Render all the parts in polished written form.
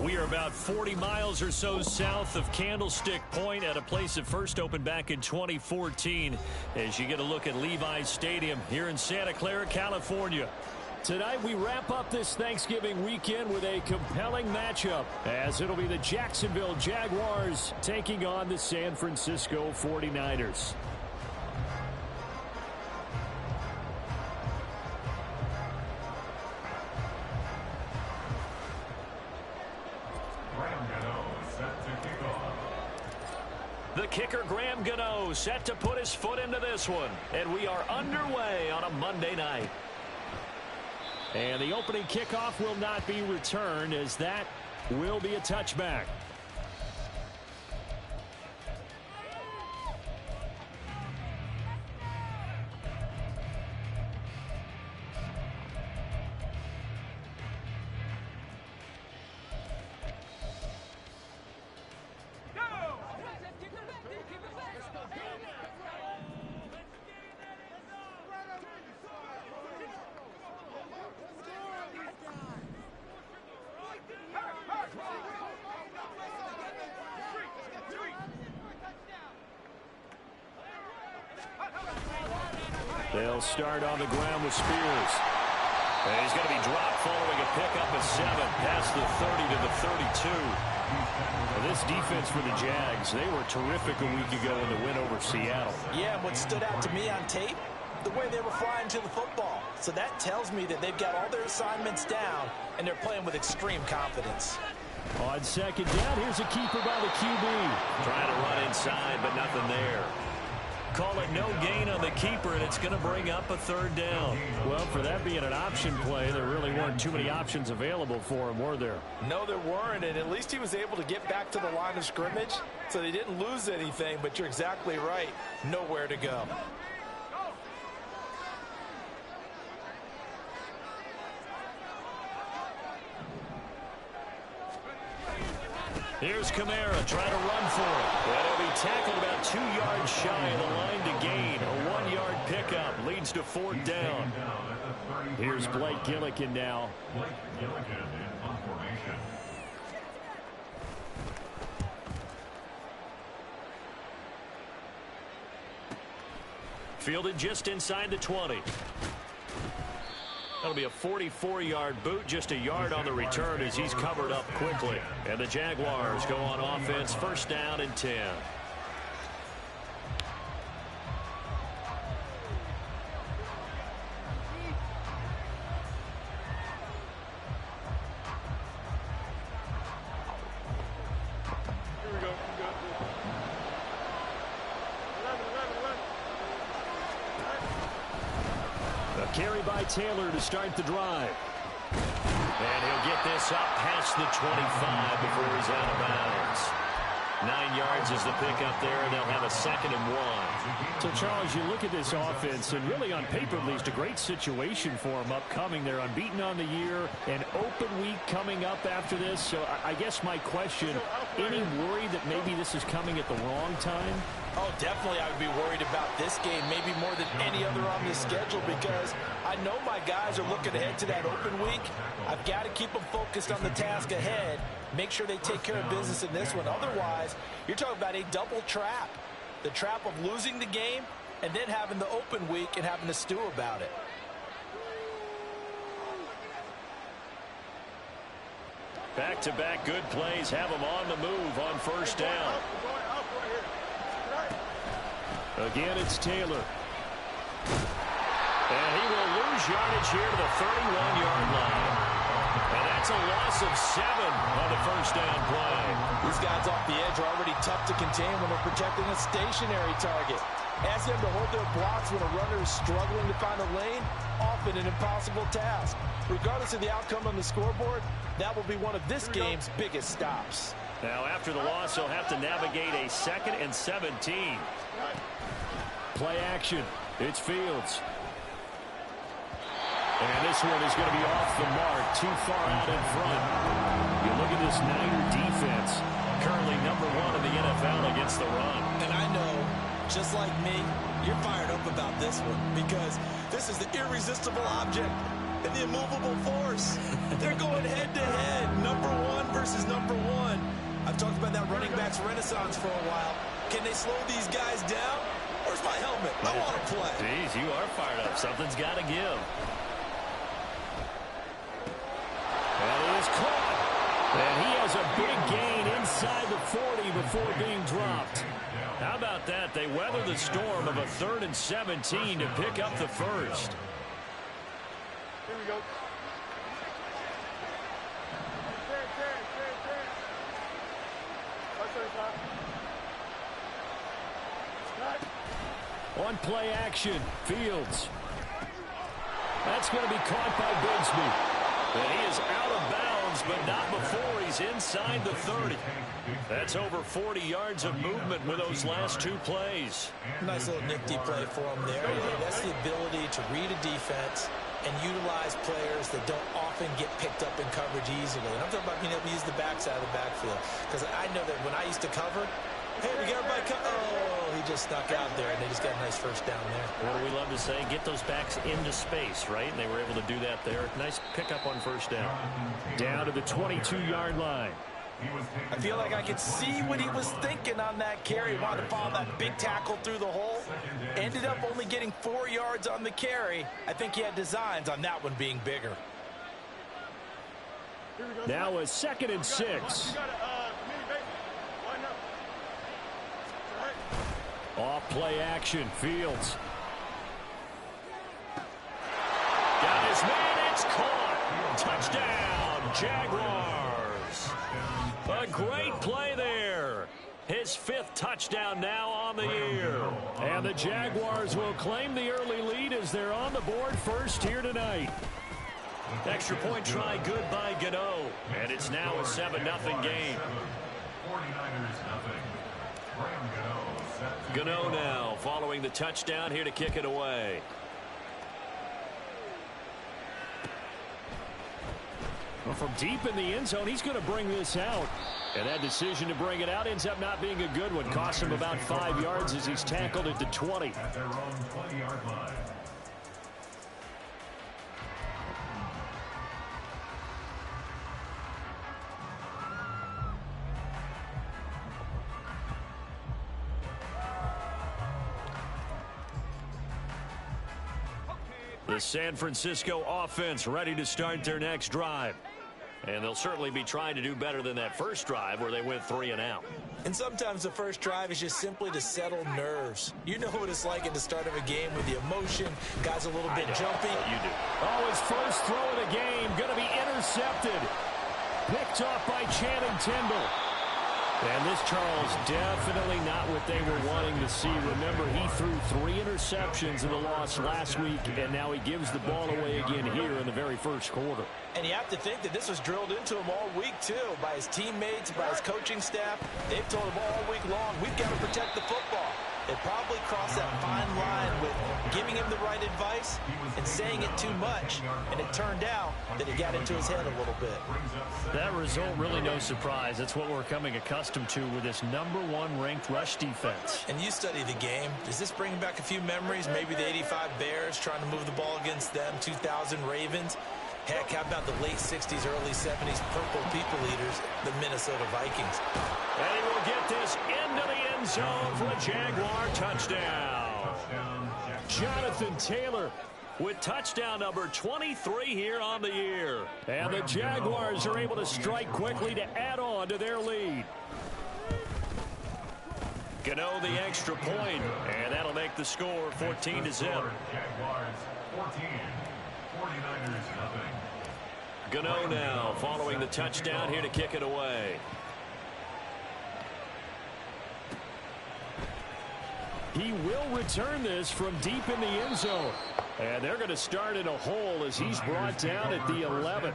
We are about 40 miles or so south of Candlestick Point at a place that first opened back in 2014 as you get a look at Levi's Stadium here in Santa Clara, California. Tonight we wrap up this Thanksgiving weekend with a compelling matchup as it'll be the Jacksonville Jaguars taking on the San Francisco 49ers. The kicker, Graham Gano, set to put his foot into this one. And we are underway on a Monday night. And the opening kickoff will not be returned as that will be a touchback. They'll start on the ground with Spears. And he's going to be dropped following a pickup of 7 past the 30 to the 32. Well, this defense for the Jags, they were terrific a week ago in the win over Seattle. Yeah, what stood out to me on tape, the way they were flying to the football. So that tells me that they've got all their assignments down, and they're playing with extreme confidence. On second down, here's a keeper by the QB. Trying to run inside, but nothing there. Call it no gain on the keeper, and it's going to bring up a 3rd down. Well, for that being an option play, there really weren't too many options available for him, were there? No, there weren't, and at least he was able to get back to the line of scrimmage, so they didn't lose anything, but you're exactly right. Nowhere to go. Here's Kamara trying to run for it. And he'll be tackled about 2 yards shy of the line to gain. A 1-yard pickup leads to 4th down. Here's Blake Gillikin now. Fielded just inside the 20. That'll be a 44-yard boot, just a yard on the return as he's covered up quickly. And the Jaguars go on offense, 1st down and 10. Carry by Taylor to start the drive. And he'll get this up past the 25 before he's out of bounds. 9 yards is the pickup there, and they'll have a 2nd and 1. So, Charles, you look at this offense, and really on paper, at least a great situation for them upcoming. They're unbeaten on the year, an open week coming up after this. So I guess my question, any worry that maybe this is coming at the wrong time? Oh, definitely I would be worried about this game, maybe more than any other on this schedule, because I know my guys are looking ahead to that open week. I've got to keep them focused on the task ahead, make sure they take care of business in this one. Otherwise, you're talking about a double trap. The trap of losing the game and then having the open week and having to stew about it. Back-to-back good plays have them on the move on 1st down. Again, it's Taylor. And he will lose yardage here to the 31-yard line. And that's a loss of 7 on the 1st down play. These guys off the edge are already tough to contain when they're protecting a stationary target. Ask them to hold their blocks when a runner is struggling to find a lane, often an impossible task. Regardless of the outcome on the scoreboard, that will be one of this game's biggest stops. Now, after the loss, he'll have to navigate a 2nd and 17. Play action. It's Fields. And this one is going to be off the mark, too far out in front. You look at this Niner defense, currently number 1 in the NFL against the run. And I know, just like me, you're fired up about this one because this is the irresistible object and the immovable force. They're going head-to-head, number 1 versus number 1. I've talked about that running backs renaissance for a while. Can they slow these guys down? Where's my helmet? I want to play. Jeez, you are fired up. Something's got to give. And he is caught. And he has a big gain inside the 40 before being dropped. How about that? They weather the storm of a 3rd and 17 to pick up the 1st. Here we go. On play action, Fields. That's going to be caught by Bigsby. And he is out of bounds, but not before he's inside the 30. That's over 40 yards of movement with those last 2 plays. Nice little nifty play for him there. That's the ability to read a defense and utilize players that don't often get picked up in coverage easily. And I'm talking about being able to use the backside of the backfield. Because I know that when I used to cover, hey, we got everybody oh, he just snuck out there, and they just got a nice 1st down there. What do we love to say? Get those backs into space, right? And they were able to do that there. Nice pickup on 1st down. Down to the 22-yard line. I feel like I could see what he was thinking on that carry. Wanted to follow that big tackle through the hole. Ended up only getting 4 yards on the carry. I think he had designs on that one being bigger. Now a 2nd and 6. Off play action, Fields. Got his man, it's caught. Touchdown, Jaguars. A great play there. His 5th touchdown now on the year. And the Jaguars will claim the early lead as they're on the board first here tonight. Extra point try good by Gano. And it's now a 7-0 game. Gano now following the touchdown here to kick it away. Well, from deep in the end zone, he's going to bring this out. And that decision to bring it out ends up not being a good one. Costs him about 5 yards as he's tackled at the 20. At their own 20-yard line. The San Francisco offense ready to start their next drive. And they'll certainly be trying to do better than that first drive where they went 3 and out. And sometimes the first drive is just simply to settle nerves. You know what it's like at the start of a game with the emotion. Guys a little bit jumpy. You do. Oh, his first throw of the game going to be intercepted. Picked off by Channing Tindall. And this, Charles, definitely not what they were wanting to see. Remember, he threw 3 interceptions in the loss last week, and now he gives the ball away again here in the very first quarter. And you have to think that this was drilled into him all week, too, by his teammates, by his coaching staff. They've told him all week long, we've got to protect the football. They probably crossed that fine line with giving him the right advice and saying it too much. And it turned out that it got into his head a little bit. That result, really no surprise. That's what we're coming accustomed to with this #1 ranked rush defense. And you study the game. Does this bring back a few memories? Maybe the 85 Bears trying to move the ball against them, 2000 Ravens. Heck, how about the late 60s, early 70s purple people eaters, the Minnesota Vikings. And he will get this into the end zone for a Jaguar touchdown. Jonathan Taylor with touchdown number 23 here on the year. And the Jaguars are able to strike quickly to add on to their lead. Gano the extra point, and that'll make the score 14-0. Jaguars 14, 49ers nothing. Gano now following the touchdown here to kick it away. He will return this from deep in the end zone. And they're going to start in a hole as he's brought down at the 11.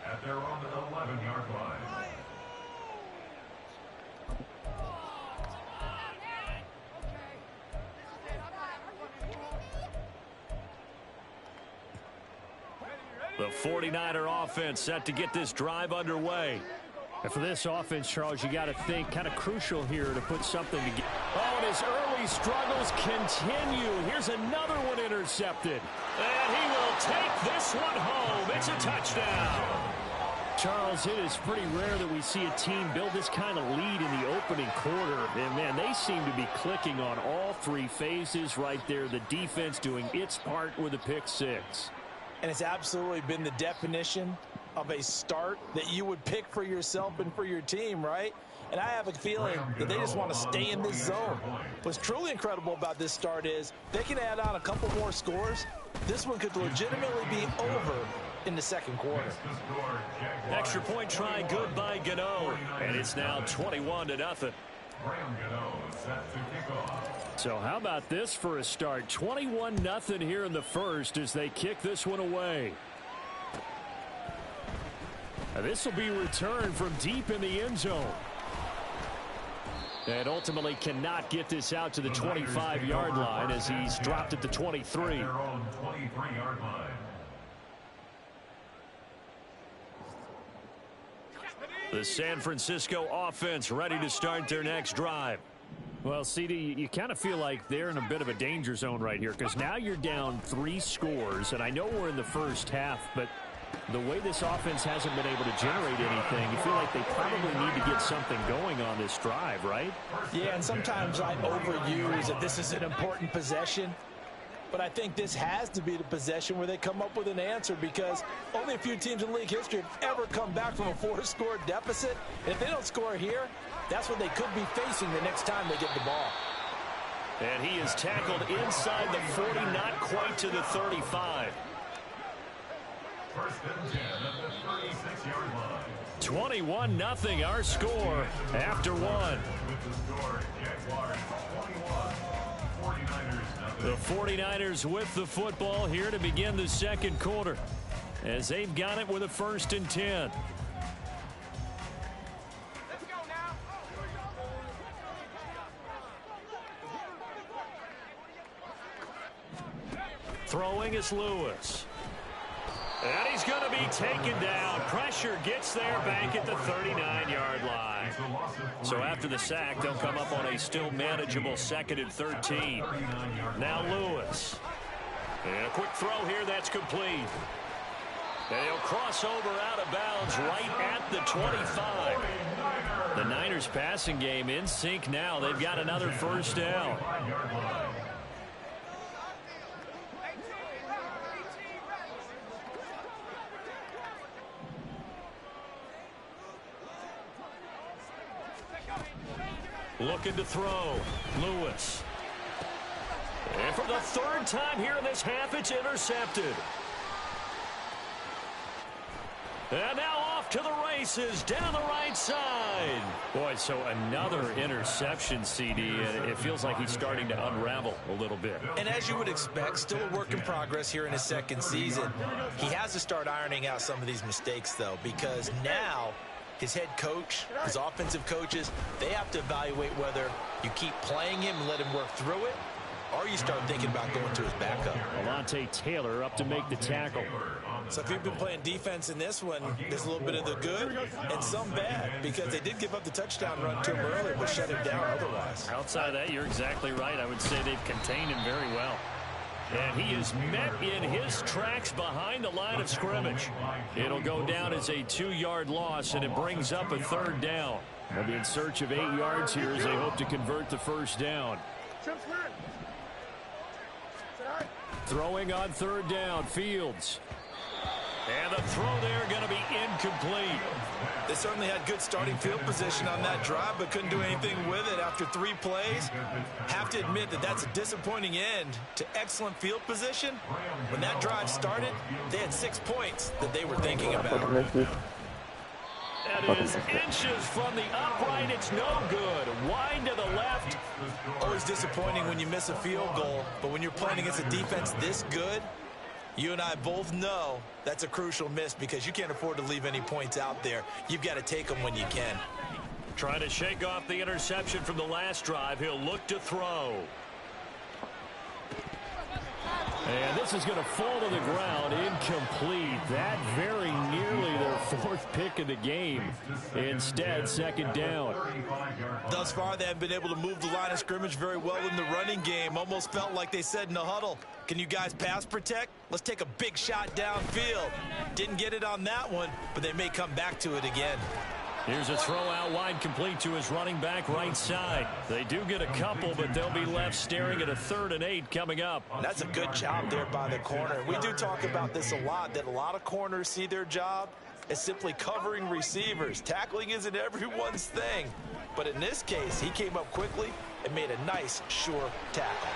At their own 11-yard line. The 49er offense set to get this drive underway. And for this offense, Charles, you got to think kind of crucial here to put something together. Oh, and his early struggles continue. Here's another one intercepted. And he will take this one home. It's a touchdown. Charles, it is pretty rare that we see a team build this kind of lead in the opening quarter. And, man, they seem to be clicking on all 3 phases right there. The defense doing its part with a pick 6. And it's absolutely been the definition of a start that you would pick for yourself and for your team, right? And I have a feeling that they just want to stay in this zone. What's truly incredible about this start is they can add on a couple more scores. This one could legitimately be over in the second quarter. Extra point try good by Gano. And it's now 21-0. So how about this for a start? 21-0 here in the first as they kick this one away. Now this will be returned from deep in the end zone. And ultimately cannot get this out to the 25-yard line as he's dropped at the 23. The San Francisco offense ready to start their next drive. Well, CD, you kind of feel like they're in a bit of a danger zone right here because now you're down 3 scores, and I know we're in the first half, but The way this offense hasn't been able to generate anything, you feel like they probably need to get something going on this drive, right? Yeah, and sometimes I overuse that this is an important possession. But I think this has to be the possession where they come up with an answer, because only a few teams in league history have ever come back from a 4-score deficit. And if they don't score here, that's what they could be facing the next time they get the ball. And he is tackled inside the 40, not quite to the 35. First and 10 at the 36-yard line. 21-0 our score after one. With the score, Jaguars 21, 49ers nothing. The 49ers with the football here to begin the second quarter, as they've got it with a 1st and 10. Throwing is Lewis. And he's going to be taken down. Pressure gets there back at the 39-yard line. So after the sack, they'll come up on a still manageable 2nd and 13. Now Lewis. And a quick throw here that's complete. And he'll cross over out of bounds right at the 25. The Niners passing game in sync now. They've got another 1st down. Looking to throw. Lewis. And for the 3rd time here in this half, it's intercepted. And now off to the races down the right side. Boy, so another interception, CD, and it feels like he's starting to unravel a little bit. And as you would expect, still a work in progress here in his 2nd season. He has to start ironing out some of these mistakes, though, because now his head coach, his offensive coaches, they have to evaluate whether you keep playing him and let him work through it, or you start thinking about going to his backup. Alontae Taylor up to make the tackle. So if you've been playing defense in this one, there's a little bit of the good and some bad, because they did give up the touchdown run to him earlier, but shut him down otherwise. Outside of that, you're exactly right. I would say they've contained him very well. And he is met in his tracks behind the line of scrimmage. It'll go down as a 2-yard loss, and it brings up a 3rd down. They'll be in search of 8 yards here as they hope to convert the 1st down. Throwing on 3rd down, Fields. And the throw there going to be incomplete. They certainly had good starting field position on that drive, but couldn't do anything with it after 3 plays. Have to admit that that's a disappointing end to excellent field position. When that drive started, they had 6 points that they were thinking about. That is inches from the upright. It's no good. Wide to the left. Always disappointing when you miss a field goal, but when you're playing against a defense this good, you and I both know that's a crucial miss, because you can't afford to leave any points out there. You've got to take them when you can. Trying to shake off the interception from the last drive. He'll look to throw. And this is going to fall to the ground, incomplete. That very nearly their 4th pick of the game. Instead, 2nd down. Thus far, they haven't been able to move the line of scrimmage very well in the running game. Almost felt like they said in the huddle, can you guys pass protect? Let's take a big shot downfield. Didn't get it on that one, but they may come back to it again. Here's a throw out wide, complete to his running back right side. They do get a couple, but they'll be left staring at a 3rd and 8 coming up. That's a good job there by the corner. We do talk about this a lot, that a lot of corners see their job as simply covering receivers. Tackling isn't everyone's thing. But in this case, he came up quickly and made a nice, sure tackle.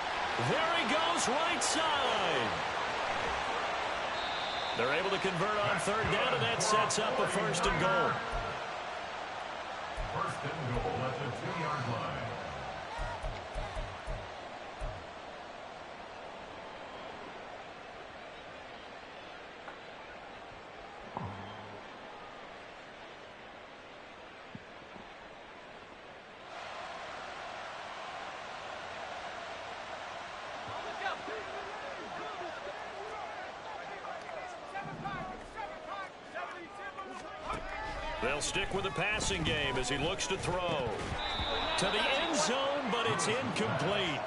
There he goes, right side. They're able to convert on 3rd down, and that sets up a 1st and goal. 1st and goal at the 2-yard line. They'll stick with the passing game as he looks to throw. To the end zone, but it's incomplete.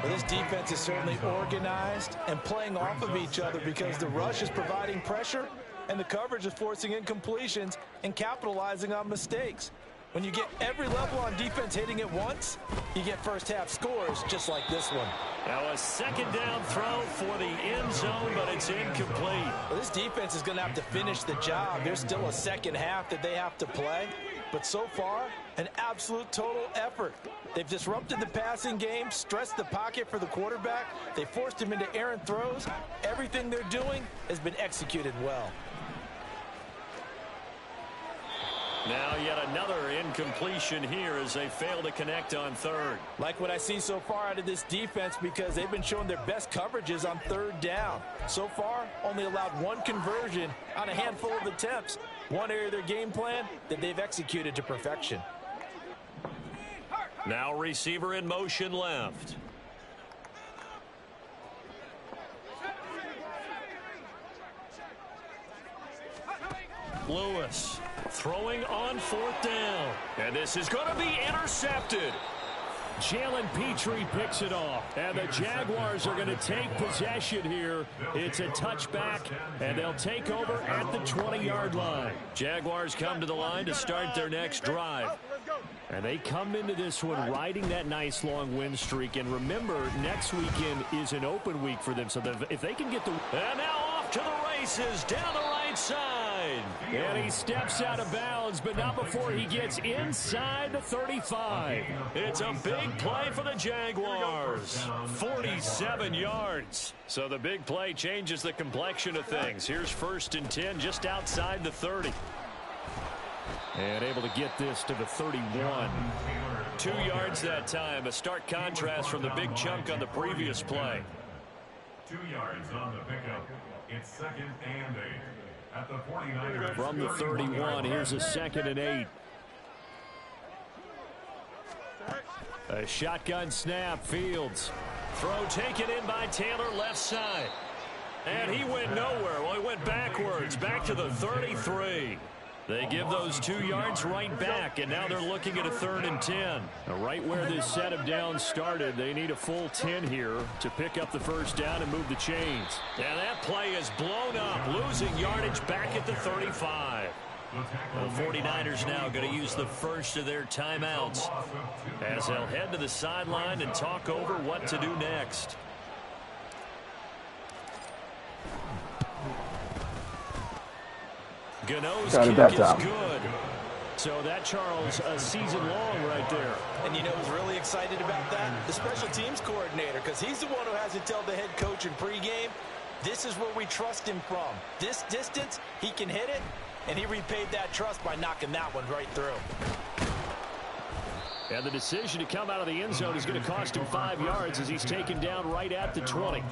Well, this defense is certainly organized and playing off of each other, because the rush is providing pressure, and the coverage is forcing incompletions and capitalizing on mistakes. When you get every level on defense hitting at once, you get first-half scores just like this one. Now a second down throw for the end zone, but it's incomplete. Well, this defense is going to have to finish the job. There's still a second half that they have to play. But so far, an absolute total effort. They've disrupted the passing game, stressed the pocket for the quarterback. They forced him into errant throws. Everything they're doing has been executed well. Now yet another incompletion here as they fail to connect on third. Like what I see so far out of this defense because they've been showing their best coverages on third down. So far, only allowed one conversion on a handful of attempts. One area of their game plan that they've executed to perfection. Now receiver in motion left. Lewis throwing on fourth down. And this is going to be intercepted. Jalen Petrie picks it off. And the Jaguars are going to take possession here. It's a touchback, and they'll take over at the 20-yard line. Jaguars come to the line to start their next drive. And they come into this one riding that nice long win streak. And remember, next weekend is an open week for them. So if they can get the... And now off to the races down the right side. And he steps out of bounds, but not before he gets inside the 35. It's a big play for the Jaguars. 47 yards. So the big play changes the complexion of things. Here's 1st and 10 just outside the 30. And able to get this to the 31. 2 yards that time. A stark contrast from the big chunk on the previous play. 2 yards on the pickup. It's 2nd and 8. At the 49ers. From the 31, here's a 2nd and 8. A shotgun snap, Fields. Throw taken in by Taylor, left side. And he went nowhere. Well, he went backwards, back to the 33. They give those 2 yards right back, and now they're looking at a 3rd and 10. Right where this set of downs started, they need a full 10 here to pick up the first down and move the chains. And that play is blown up, losing yardage back at the 35. The 49ers now going to use the first of their timeouts as they'll head to the sideline and talk over what to do next. Gano's kick is good. So that, Charles, a season long right there. And you know who's really excited about that? The special teams coordinator, because he's the one who has to tell the head coach in pregame, this is where we trust him from. This distance, he can hit it, and he repaid that trust by knocking that one right through. And the decision to come out of the end zone is going to cost him 5 yards as he's taken down right at the 20.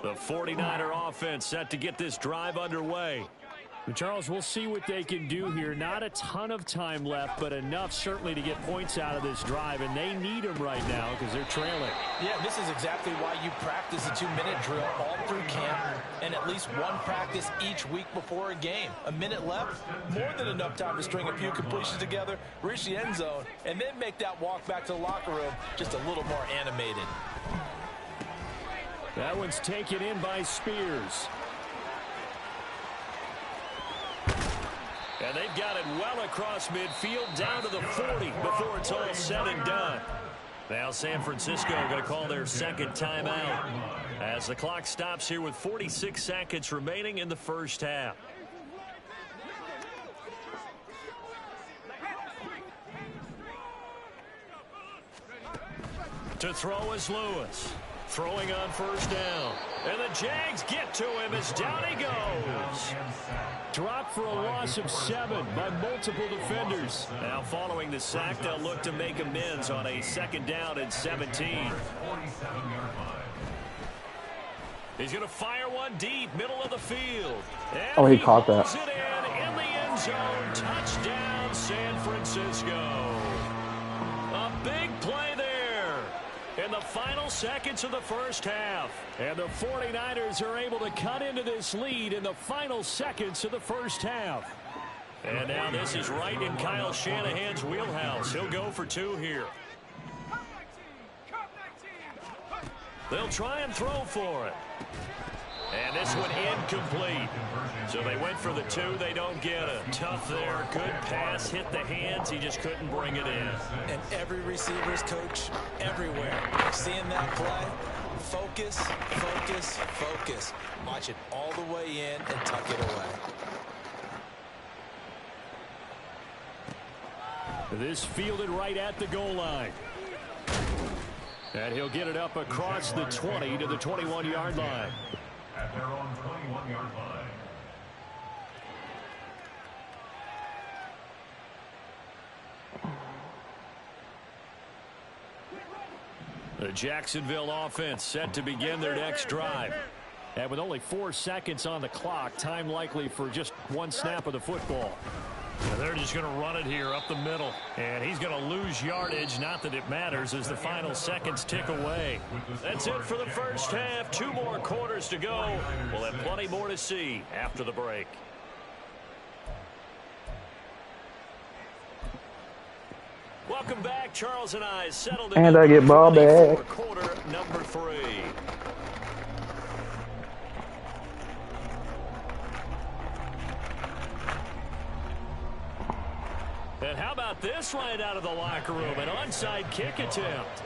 The 49er offense set to get this drive underway. And Charles, we'll see what they can do here. Not a ton of time left, but enough certainly to get points out of this drive, and they need them right now because they're trailing. Yeah, this is exactly why you practice a 2-minute drill all through camp and at least one practice each week before a game. A minute left, more than enough time to string a few completions together, reach the end zone, and then make that walk back to the locker room just a little more animated. That one's taken in by Spears. And they've got it well across midfield down to the 40 before it's all said and done. Now San Francisco going to call their second timeout as the clock stops here with 46 seconds remaining in the first half. To throw is Lewis. Throwing on first down. And the Jags get to him as down he goes. Dropped for a loss of 7 by multiple defenders. Now following the sack, they'll look to make amends on a 2nd down and 17. He's going to fire one deep, middle of the field. And he caught that. It in the end zone. Touchdown, San Francisco. A big play there in the final seconds of the first half. And the 49ers are able to cut into this lead in the final seconds of the first half. And now this is right in Kyle Shanahan's wheelhouse. He'll go for 2 here. They'll try and throw for it. And this one incomplete. So they went for the 2. They don't get it. Tough there. Good pass. Hit the hands. He just couldn't bring it in. And every receiver's coach everywhere. Seeing that play, focus, focus, focus. Watch it all the way in and tuck it away. This fielded right at the goal line. And he'll get it up across the 20 to the 21-yard line. At their own 21-yard line. The Jacksonville offense set to begin their next drive. And with only 4 seconds on the clock, time likely for just 1 snap of the football. And they're just going to run it here up the middle. And he's going to lose yardage. Not that it matters as the final seconds tick away. That's it for the first half. 2 more quarters to go. We'll have plenty more to see after the break. Welcome back. Charles and I settled in. And I get ball back. For quarter number 3. And how about this right out of the locker room? An onside kick attempt.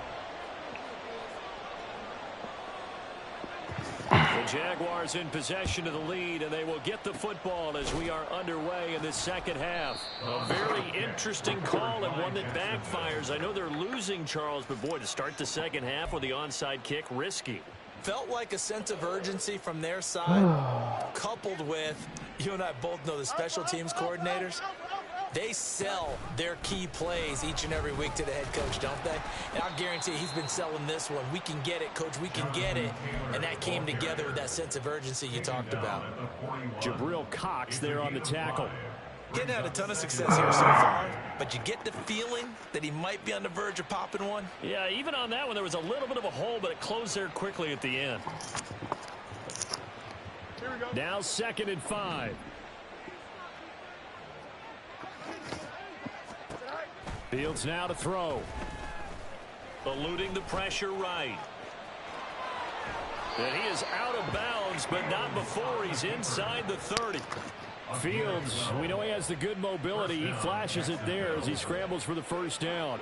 The Jaguars in possession of the lead, and they will get the football as we are underway in this second half. A very interesting call and one that backfires. I know they're losing, Charles, but boy, to start the second half with the onside kick, risky. Felt like a sense of urgency from their side, coupled with, you and I both know the special teams coordinators. They sell their key plays each and every week to the head coach, don't they? And I'll guarantee he's been selling this one. We can get it, coach. We can get it. And that came together with that sense of urgency you talked about. Jabril Cox there on the tackle. Getting had a ton of success here so far, but you get the feeling that he might be on the verge of popping one. Yeah, even on that one, there was a little bit of a hole, but it closed there quickly at the end. Now 2nd and 5. Fields now to throw. Eluding the pressure right. And he is out of bounds, but not before he's inside the 30. Fields, we know he has the good mobility. He flashes it there as he scrambles for the first down.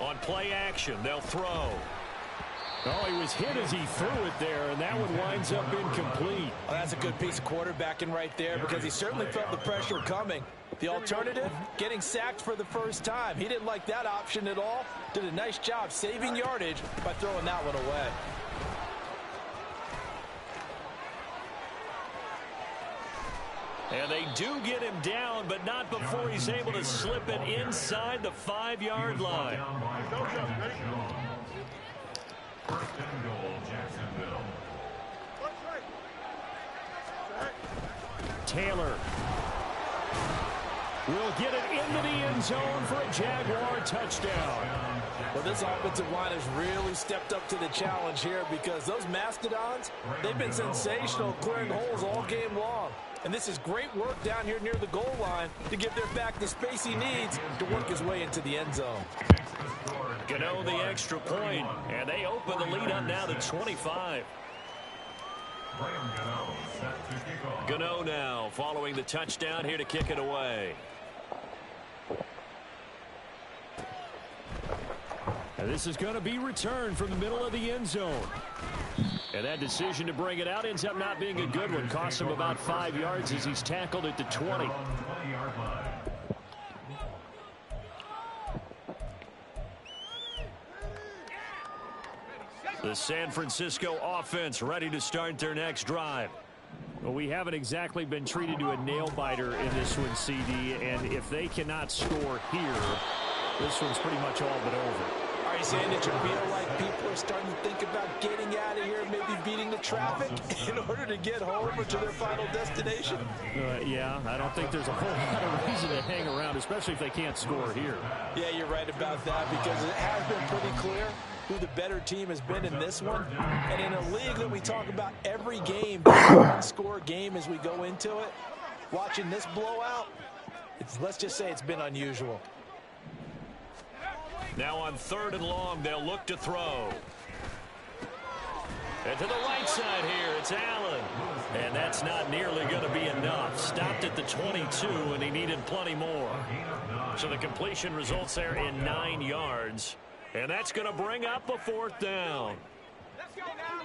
On play action, they'll throw. Oh, he was hit as he threw it there, and that one winds up incomplete. Well, that's a good piece of quarterbacking right there because he certainly felt the pressure coming. The alternative, getting sacked for the first time. He didn't like that option at all. Did a nice job saving yardage by throwing that one away. And they do get him down, but not before he's able to slip it inside the 5-yard line. First and goal, Jacksonville. Taylor will get it into the end zone for a Jaguar touchdown. Well, this offensive line has really stepped up to the challenge here because those Mastodons, they've been sensational clearing holes all game long. And this is great work down here near the goal line to give their back the space he needs to work his way into the end zone. Gano the extra point, and they open the lead up now to 25. Gano now following the touchdown here to kick it away. And this is going to be returned from the middle of the end zone. And that decision to bring it out ends up not being a good one. Costs him about 5 yards as he's tackled at the 20. The San Francisco offense ready to start their next drive. Well, we haven't exactly been treated to a nail-biter in this one, CD. And if they cannot score here, this one's pretty much all but over. Are you saying that you feel like people are starting to think about getting out of here, maybe beating the traffic in order to get home or to their final destination? Yeah, I don't think there's a whole lot of reason to hang around, especially if they can't score here. Yeah, you're right about that because it has been pretty clear who the better team has been in this one. And in a league that we talk about every game being a one-score game as we go into it, watching this blowout, let's just say it's been unusual. Now on 3rd and long, they'll look to throw. And to the right side here, it's Allen. And that's not nearly going to be enough. Stopped at the 22, and he needed plenty more. So the completion results there in 9 yards. And that's going to bring up a 4th down. Let's go now.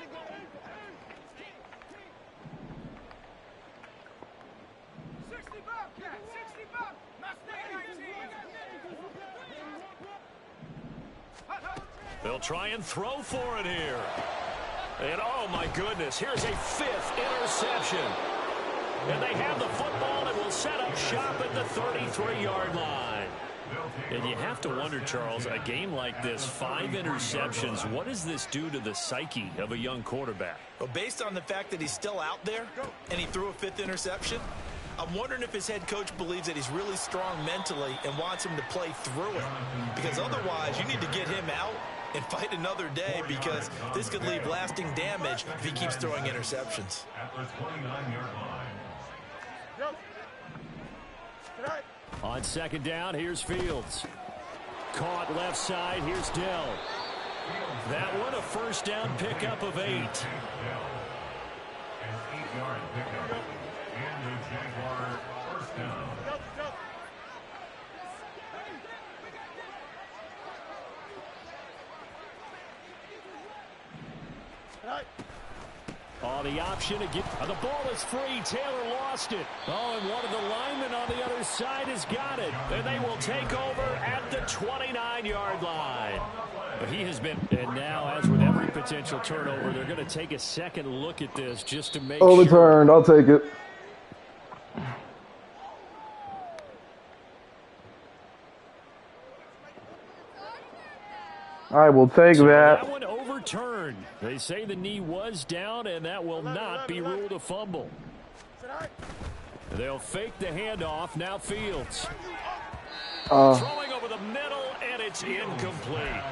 They'll try and throw for it here. And, oh, my goodness, here's a 5th interception. And they have the football and will set up shop at the 33-yard line. And you have to wonder, Charles, a game like this, 5 interceptions, what does this do to the psyche of a young quarterback? Well, based on the fact that he's still out there and he threw a 5th interception, I'm wondering if his head coach believes that he's really strong mentally and wants him to play through it. Because otherwise, you need to get him out and fight another day, because this could leave lasting damage if he keeps throwing interceptions. At the 29-yard line. On 2nd down, here's Fields. Caught left side, here's Dell. That one a 1st down pickup of 8. An 8-yard pickup. And the Jaguar 1st down. Oh, the option again. The ball is free. Taylor lost it. Oh, and one of the linemen on the other side has got it. And they will take over at the 29-yard line. He has been, and now, as with every potential turnover, they're going to take a second look at this just to make overturned. sure. I'll take it. I will take that. That one overturned. They say the knee was down, and that will not be ruled a fumble. They'll fake the handoff. Now Fields. Throwing over the middle, and it's incomplete.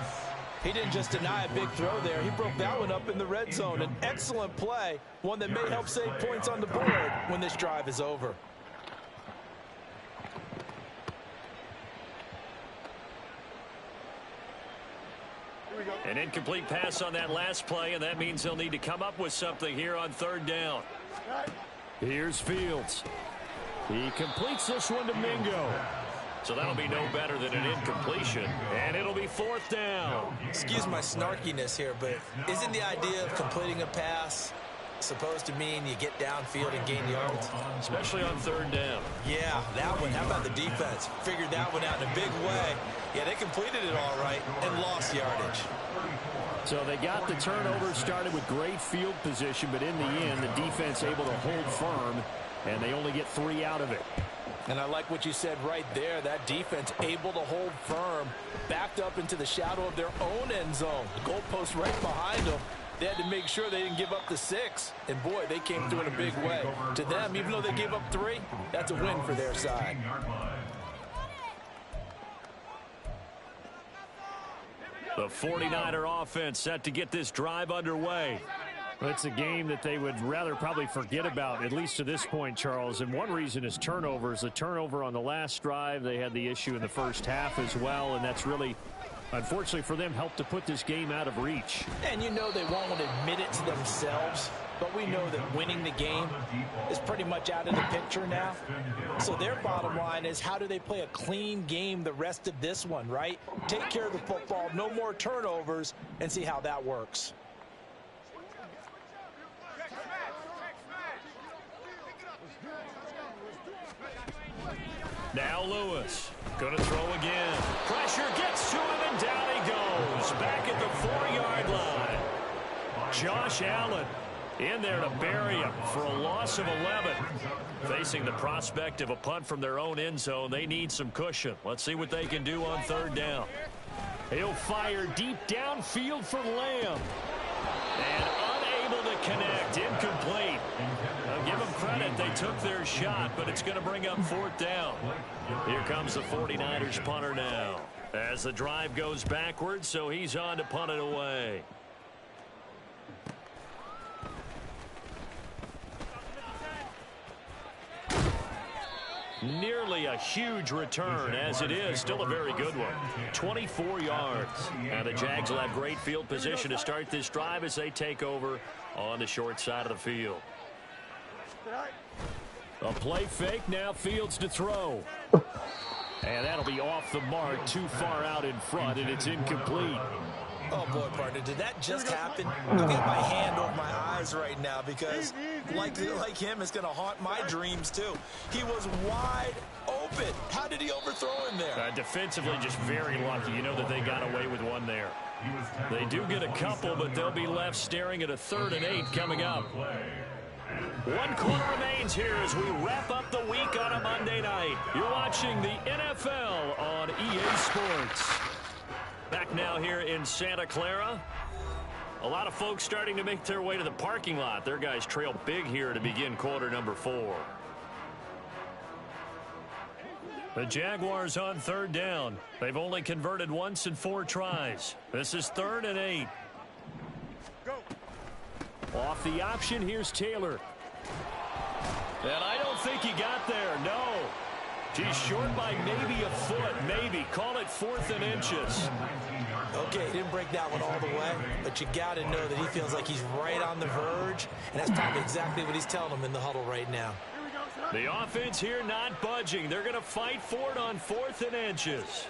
He didn't just deny a big throw there. He broke that one up in the red zone. An excellent play, one that may help save points on the board when this drive is over. An incomplete pass on that last play, and that means they'll need to come up with something here on 3rd down. Here's Fields. He completes this one to Mingo. So that'll be no better than an incompletion, and it'll be 4th down. Excuse my snarkiness here, but isn't the idea of completing a pass supposed to mean you get downfield and gain yards? Especially on 3rd down. Yeah, that one. How about the defense? Figured that one out in a big way. Yeah, they completed it all right and lost yardage. So they got the turnover started with great field position, but in the end, the defense able to hold firm, and they only get 3 out of it. And I like what you said right there. That defense able to hold firm, backed up into the shadow of their own end zone. The goalpost right behind them. They had to make sure they didn't give up the 6. And, boy, they came through in a big way. To them, even though they gave up 3, that's a win for their side. The 49er offense set to get this drive underway. It's a game that they would rather probably forget about, at least to this point, Charles. And one reason is turnovers. The turnover on the last drive, they had the issue in the first half as well, and that's really, unfortunately for them, helped to put this game out of reach. And you know they won't admit it to themselves, but we know that winning the game is pretty much out of the picture now. So their bottom line is, how do they play a clean game the rest of this one, right? Take care of the football, no more turnovers, and see how that works. Now Lewis going to throw again. Pressure gets to him, and down he goes. Back at the 4-yard line. Josh Allen in there to bury him for a loss of 11. Facing the prospect of a punt from their own end zone, they need some cushion. Let's see what they can do on 3rd down. He'll fire deep downfield for Lamb. And unable to connect. Incomplete. I'll give them credit. They took their shot, but it's going to bring up 4th down. Here comes the 49ers punter now. As the drive goes backwards, so he's on to punt it away. Nearly a huge return, as it is still a very good one. 24 yards. And the Jags will have great field position to start this drive as they take over on the short side of the field. A play fake, now Fields to throw. And that'll be off the mark, too far out in front, and it's incomplete. Oh, boy, partner, did that just happen? I got my hand over my eyes right now because, like him, it's going to haunt my dreams, too. He was wide open. How did he overthrow him there? Defensively, just very lucky. You know that they got away with one there. They do get a couple, but they'll be left staring at a 3rd and 8 coming up. 1 quarter remains here as we wrap up the week on a Monday night. You're watching the NFL on EA Sports. Back now here in Santa Clara. A lot of folks starting to make their way to the parking lot. Their guys trail big here to begin quarter number 4. The Jaguars on 3rd down. They've only converted once in 4 tries. This is 3rd and 8. Go. Off the option, here's Taylor. And I don't think he got there, no. He's short by maybe a foot, maybe. Call it 4th and inches. Okay, he didn't break that one all the way, but you got to know that he feels like he's right on the verge, and that's probably exactly what he's telling them in the huddle right now. The offense here not budging. They're going to fight for it on 4th and inches.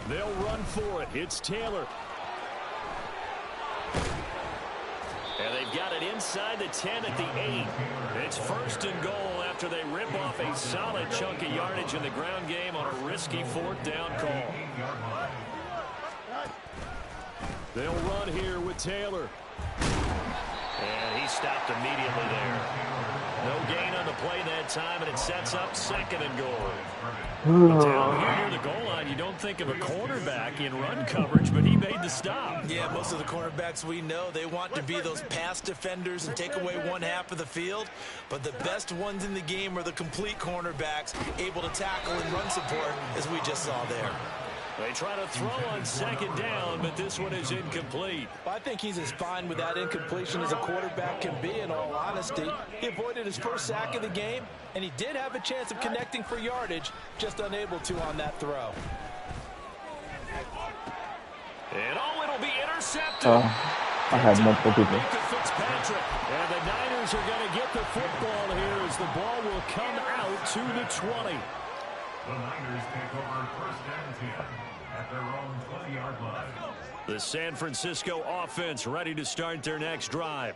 They'll run for it. It's Taylor. And they've got it inside the 10 at the 8. It's 1st and goal after they rip off a solid chunk of yardage in the ground game on a risky 4th down call. They'll run here with Taylor. And he stopped immediately there. No gain on the play that time, and it sets up 2nd and goal. Down here near the goal line, you don't think of a cornerback in run coverage, but he made the stop. Yeah, most of the cornerbacks we know, they want to be those pass defenders and take away one half of the field. But the best ones in the game are the complete cornerbacks, able to tackle and run support, as we just saw there. They try to throw on 2nd down, but this one is incomplete. I think he's as fine with that incompletion as a quarterback can be, in all honesty. He avoided his first sack of the game, and he did have a chance of connecting for yardage, just unable to on that throw. And it'll be intercepted. I had multiple people. Fitzpatrick. And the Niners are going to get the football here as the ball will come out to the 20. The Niners take over 1st and 10 at their own 20-yard line. The San Francisco offense ready to start their next drive.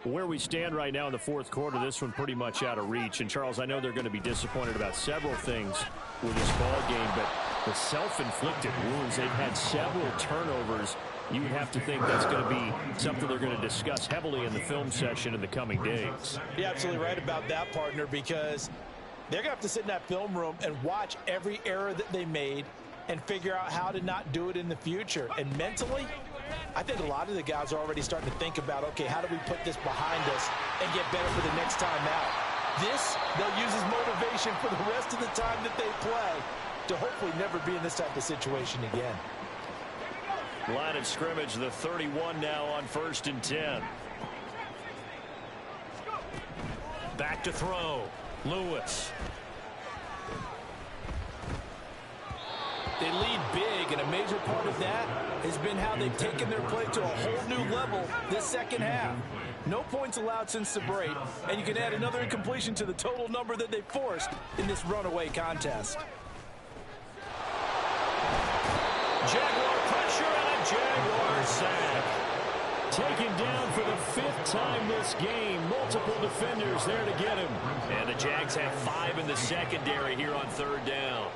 Where we stand right now in the 4th quarter, this one pretty much out of reach. And, Charles, I know they're going to be disappointed about several things with this ball game, but the self-inflicted wounds, they've had several turnovers. You would have to think that's going to be something they're going to discuss heavily in the film session in the coming days. You're absolutely right about that, partner, because they're going to have to sit in that film room and watch every error that they made and figure out how to not do it in the future. And mentally, I think a lot of the guys are already starting to think about, okay, how do we put this behind us and get better for the next time out? This, they'll use as motivation for the rest of the time that they play to hopefully never be in this type of situation again. Line of scrimmage, the 31 now on 1st and 10. Back to throw. Lewis. They lead big, and a major part of that has been how they've taken their play to a whole new level this 2nd half. No points allowed since the break, and you can add another incompletion to the total number that they forced in this runaway contest. Jaguar pressure and a Jaguar sack. Taken down for the 5th time this game. Multiple defenders there to get him. And the Jags have 5 in the secondary here on 3rd down.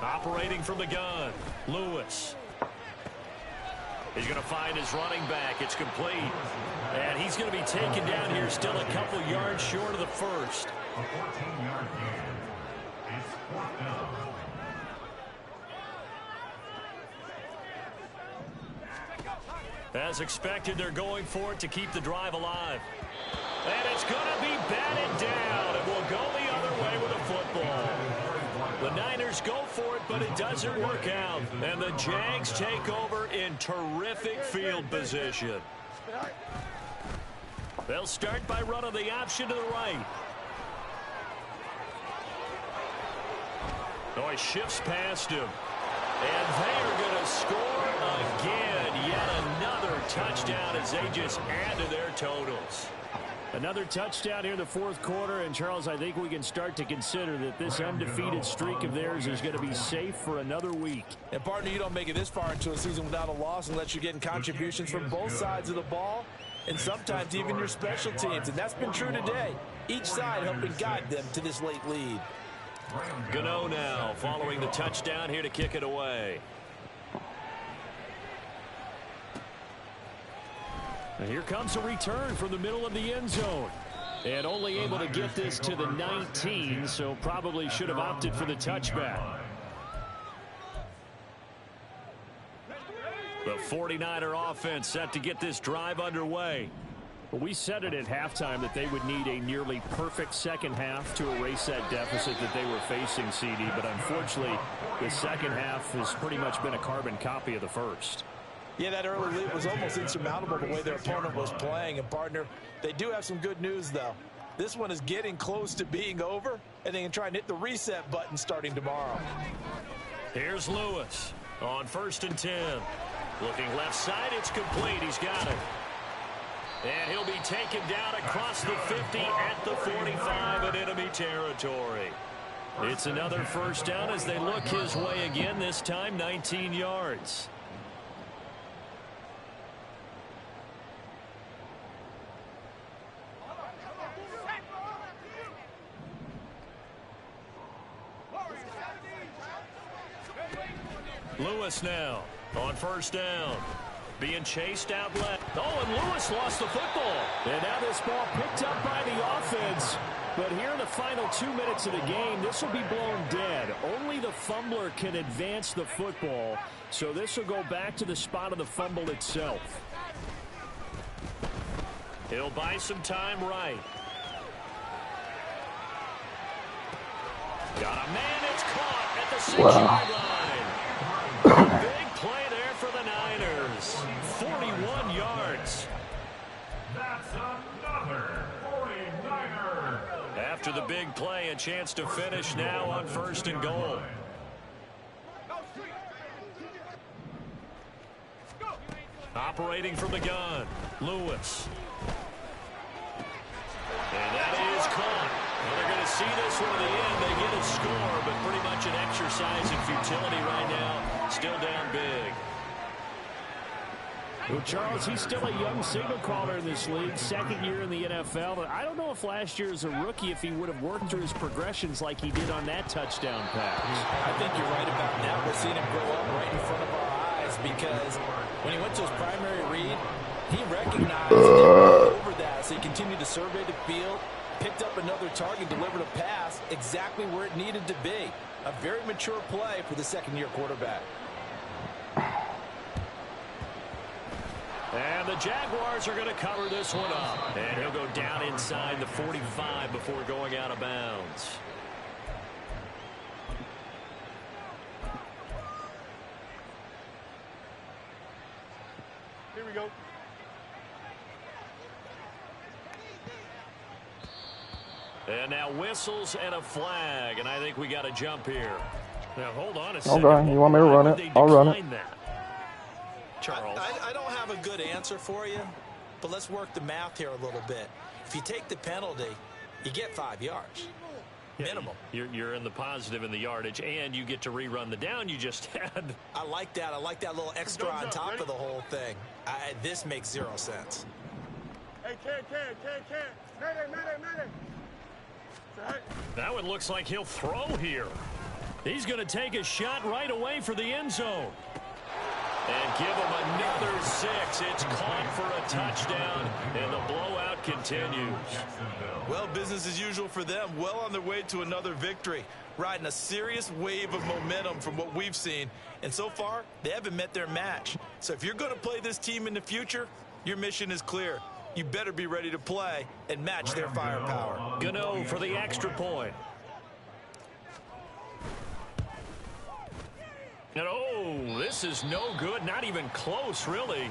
Operating from the gun, Lewis. He's going to find his running back. It's complete. And he's going to be taken down here still a couple yards short of the 1st. A 14-yard gain. It's 4th down. As expected, they're going for it to keep the drive alive. And it's going to be batted down. It will go the other way. football. The Niners go for it, but it doesn't work out. And the Jags take over in terrific field position. They'll start by running the option to the right. Oh, he shifts past him. And they are going to score again. Yet another touchdown as they just add to their totals. Another touchdown here in the fourth quarter. And, Charles, I think we can start to consider that this undefeated streak of theirs is going to be safe for another week. And, partner, you don't make it this far into a season without a loss unless you're getting contributions from both sides of the ball and sometimes even your special teams. And that's been true today. Each side helping guide them to this late lead. Gano now following the touchdown here to kick it away. And here comes a return from the middle of the end zone. And only able to get this to the 19, so probably should have opted for the touchback. The 49er offense set to get this drive underway. Well, we said it at halftime that they would need a nearly perfect second half to erase that deficit that they were facing, CD. But unfortunately, the second half has pretty much been a carbon copy of the first. Yeah, that early lead was almost insurmountable the way their opponent was playing. And, partner, they do have some good news, though. This one is getting close to being over, and they can try and hit the reset button starting tomorrow. Here's Lewis on 1st and 10. Looking left side, it's complete. He's got it. And he'll be taken down across the 50 at the 45 in enemy territory. It's another first down as they look his way again, this time 19 yards. Lewis now on 1st down. Being chased out left. Oh, and Lewis lost the football. And now this ball picked up by the offense. But here in the final 2 minutes of the game, this will be blown dead. Only the fumbler can advance the football. So this will go back to the spot of the fumble itself. He'll buy some time right. Got a man. It's caught at the 6-yard line. Big play there for the Niners. 41 yards. That's another 49er. After the big play, a chance to finish now on 1st and goal. Operating from the gun, Lewis. And that is caught. Well, they're going to see this one to the end. They get a score, but pretty much an exercise in futility right now. Still down big. Well, Charles, he's still a young signal caller in this league, second year in the NFL. But I don't know if last year as a rookie, if he would have worked through his progressions like he did on that touchdown pass. I think you're right about that. We're seeing him grow up right in front of our eyes because when he went to his primary read, he recognized over that. So he continued to survey the field, picked up another target, delivered a pass exactly where it needed to be. A very mature play for the second-year quarterback. And the Jaguars are going to cover this one up. And he'll go down inside the 45 before going out of bounds. Here we go. And now whistles and a flag. And I think we got to jump here. Now, hold on a second. Okay, you want me to run it? I'll run it. That? Charles. I don't have a good answer for you, but let's work the math here a little bit. If you take the penalty, you get 5 yards. Minimum. You're in the positive in the yardage, and you get to rerun the down you just had. I like that. I like that little extra on top of the whole thing. This makes 0 sense. Hey, Mayday. That one looks like he'll throw here. He's going to take a shot right away for the end zone. And give him another 6. It's caught for a touchdown, and the blowout continues. Well, business as usual for them. Well on their way to another victory. Riding a serious wave of momentum from what we've seen. And so far, they haven't met their match. So if you're going to play this team in the future, your mission is clear. You better be ready to play and match their firepower. Gano for the extra point. And oh, this is no good. Not even close, really.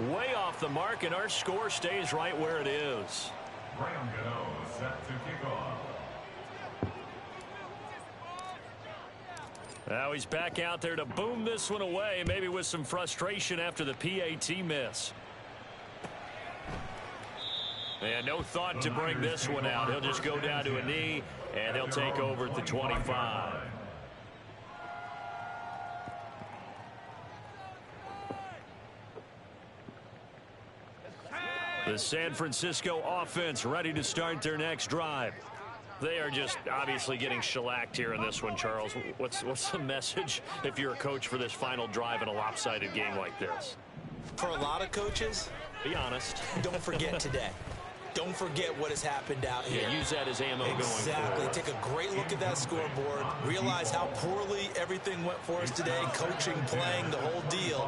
Way off the mark, and our score stays right where it is. Graham Gano set to kick off. Now he's back out there to boom this one away, maybe with some frustration after the PAT miss. And no thought to bring this one out. He'll just go down to a knee, and he'll take over at the 25. The San Francisco offense ready to start their next drive. They are just obviously getting shellacked here in this one, Charles. What's the message if you're a coach for this final drive in a lopsided game like this? For a lot of coaches, be honest. Don't forget today. Don't forget what has happened out here. Yeah, use that as ammo going forward. Exactly. Take a great look at that scoreboard. Realize how poorly everything went for us today. Coaching, playing, the whole deal.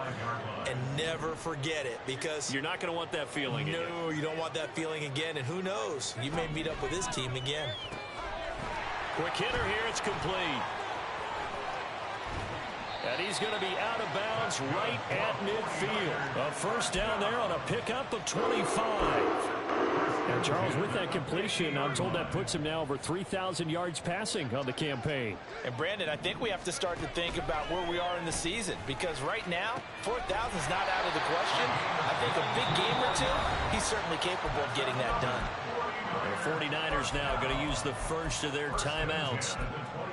And never forget it, because you're not going to want that feeling again. No, you don't want that feeling again. And who knows? You may meet up with this team again. Quick hitter here. It's complete. And he's going to be out of bounds right at midfield. A first down there on a pickup of 25. And Charles, with that completion, I'm told that puts him now over 3,000 yards passing on the campaign. And Brandon, I think we have to start to think about where we are in the season, because right now, 4,000 is not out of the question. I think a big game or two, he's certainly capable of getting that done. The 49ers now going to use the first of their timeouts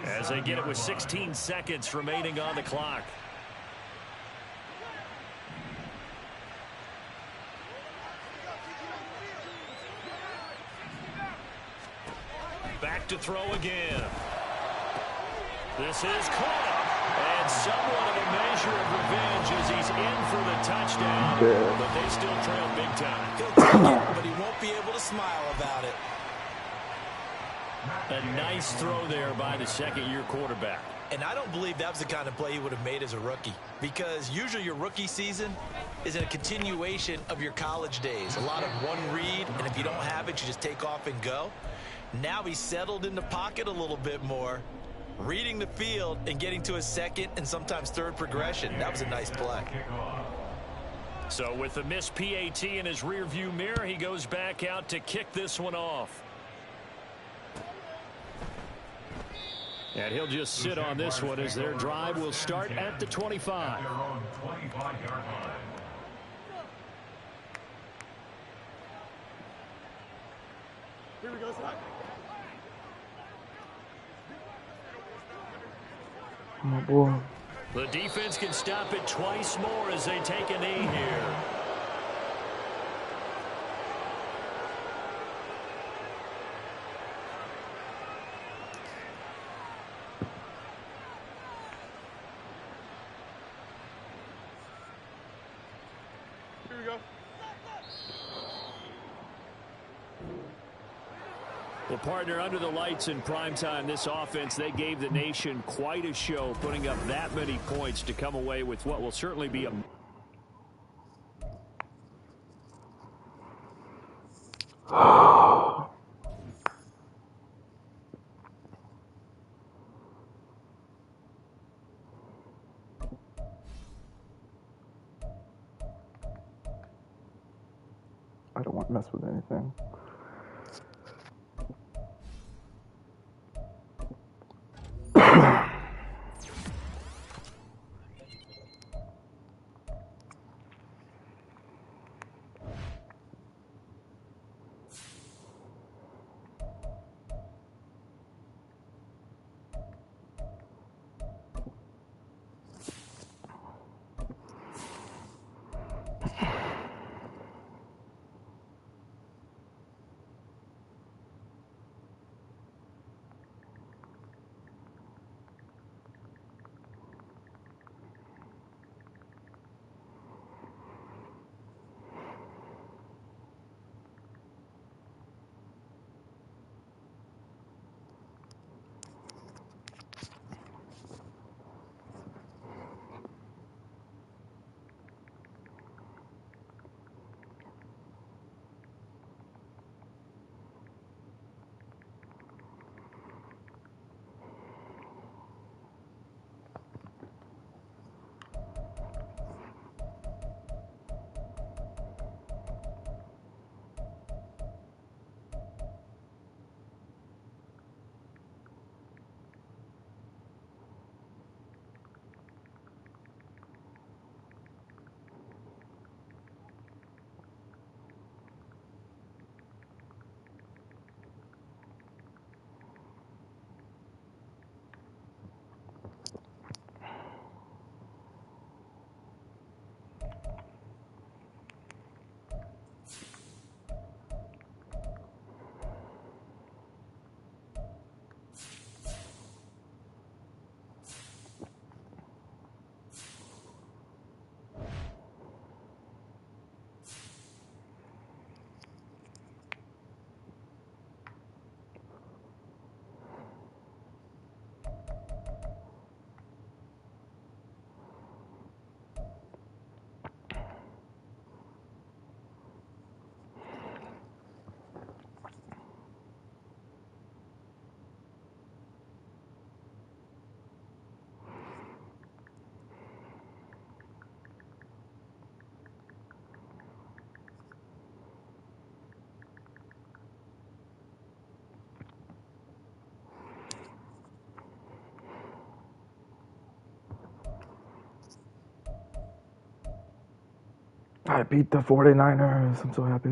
as they get it with 16 seconds remaining on the clock. Back to throw again. This is caught. And somewhat of a measure of revenge as he's in for the touchdown. Yeah. But they still trail big time. He'll take it, but he won't be able to smile about it. A nice throw there by the second-year quarterback. And I don't believe that was the kind of play he would have made as a rookie, because usually your rookie season is a continuation of your college days. A lot of one read, and if you don't have it, you just take off and go. Now he's settled in the pocket a little bit more, reading the field and getting to his second and sometimes third progression. That was a nice play. So with the missed PAT in his rearview mirror, he goes back out to kick this one off. And he'll just sit on this one as their drive will start at the 25. Here we go, Zach. Oh, boy. The defense can stop it twice more as they take a knee here. Here we go. Well, partner, under the lights in primetime, this offense, they gave the nation quite a show, putting up that many points to come away with what will certainly be a... I don't want to mess with anything. I beat the 49ers. I'm so happy.